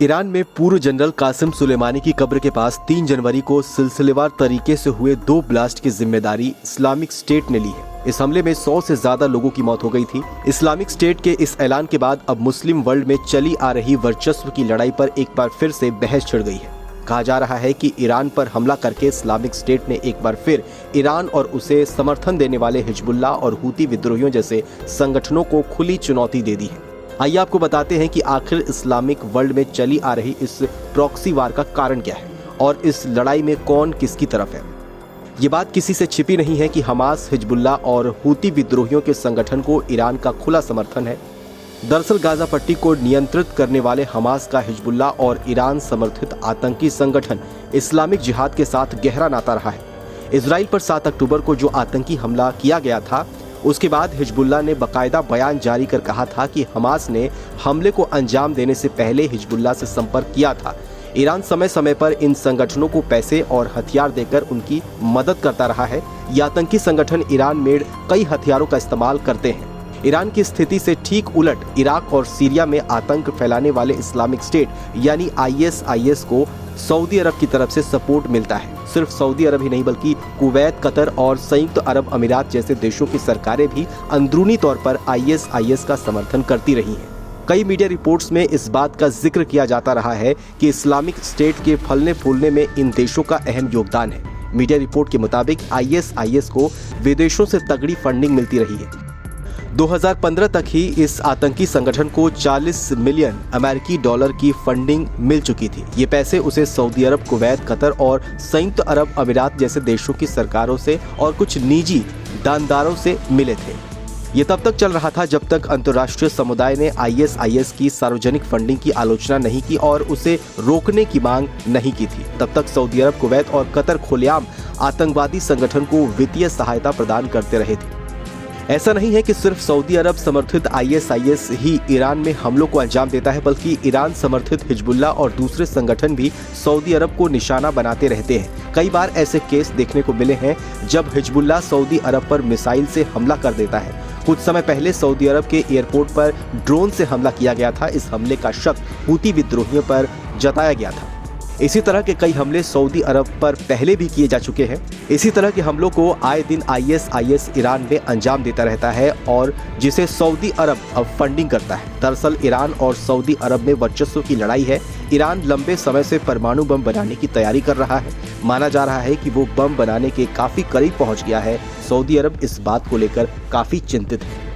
Iran में पूर्व general Qasem Sulemani की कब्र के पास 3 जनवरी को सिलसिलेवार तरीके से हुए 2 ब्लास्ट की जिम्मेदारी इस्लामिक स्टेट ने ली है। इस हमले में 100 से ज्यादा लोगों की मौत हो गई थी। इस्लामिक स्टेट के इस ऐलान के बाद अब मुस्लिम वर्ल्ड में चली आ रही वर्चस्व की लड़ाई पर एक बार फिर से बहस छिड़ गई है। कहा जा रहा है कि ईरान पर हमला करके इस्लामिक स्टेट ने एक बार फिर ईरान और उसे समर्थन देने वाले हिजबुल्लाह और हूती विद्रोहियों जैसे संगठनों को खुली चुनौती दे दी है। आइए आपको बताते हैं कि आखिर इस्लामिक वर्ल्ड में चली आ रही इस प्रॉक्सी वार का कारण क्या है और इस लड़ाई में कौन किसकी तरफ है। ये बात किसी से छिपी नहीं है कि हमास, हिजबुल्लाह और हूती विद्रोहियों के संगठन को ईरान का खुला समर्थन है। दरअसल गाजा पट्टी को नियंत्रित करने वाले हमास का हिजबुल्लाह और ईरान समर्थित आतंकी संगठन इस्लामिक जिहाद के साथ गहरा नाता रहा है। इजराइल पर 7 अक्टूबर को जो आतंकी हमला किया गया था, उसके बाद हिजबुल्लाह ने बाकायदा बयान जारी कर कहा था कि हमास ने हमले को अंजाम देने से पहले हिजबुल्लाह से संपर्क किया था। ईरान समय समय पर इन संगठनों को पैसे और हथियार देकर उनकी मदद करता रहा है। ये आतंकी संगठन ईरान मेड कई हथियारों का इस्तेमाल करते हैं। ईरान की स्थिति से ठीक उलट इराक और सीरिया में आतंक फैलाने वाले इस्लामिक स्टेट यानी ISIS को सऊदी अरब की तरफ से सपोर्ट मिलता है। सिर्फ सऊदी अरब ही नहीं बल्कि कुवैत, कतर और संयुक्त अरब अमीरात जैसे देशों की सरकारें भी अंदरूनी तौर पर ISIS का समर्थन करती रही हैं। कई मीडिया रिपोर्ट्स में इस बात का जिक्र किया जाता रहा है कि इस्लामिक स्टेट के फलने फूलने में इन देशों का अहम योगदान है। मीडिया रिपोर्ट के मुताबिक ISIS को विदेशों से तगड़ी फंडिंग मिलती रही है। 2015 तक ही इस आतंकी संगठन को 40 मिलियन अमेरिकी डॉलर की फंडिंग मिल चुकी थी। ये पैसे उसे सऊदी अरब, कुवैत, कतर और संयुक्त अरब अमीरात जैसे देशों की सरकारों से और कुछ निजी दानदारों से मिले थे। ये तब तक चल रहा था जब तक अंतर्राष्ट्रीय समुदाय ने ISIS की सार्वजनिक फंडिंग की आलोचना नहीं की और उसे रोकने की मांग नहीं की थी। तब तक सऊदी अरब, कुवैत और कतर खुलेआम आतंकवादी संगठन को वित्तीय सहायता प्रदान करते रहे थे। ऐसा नहीं है कि सिर्फ सऊदी अरब समर्थित ISIS ही ईरान में हमलों को अंजाम देता है, बल्कि ईरान समर्थित हिजबुल्लाह और दूसरे संगठन भी सऊदी अरब को निशाना बनाते रहते हैं। कई बार ऐसे केस देखने को मिले हैं जब हिजबुल्लाह सऊदी अरब पर मिसाइल से हमला कर देता है। कुछ समय पहले सऊदी अरब के एयरपोर्ट पर ड्रोन से हमला किया गया था। इस हमले का शक हूती विद्रोहियों पर जताया गया था। इसी तरह के कई हमले सऊदी अरब पर पहले भी किए जा चुके हैं। इसी तरह के हमलों को आए दिन ISIS ईरान में अंजाम देता रहता है और जिसे सऊदी अरब अब फंडिंग करता है। दरअसल ईरान और सऊदी अरब में वर्चस्व की लड़ाई है। ईरान लंबे समय से परमाणु बम बनाने की तैयारी कर रहा है। माना जा रहा है कि वो बम बनाने के काफी करीब पहुंच गया है। सऊदी अरब इस बात को लेकर काफी चिंतित है।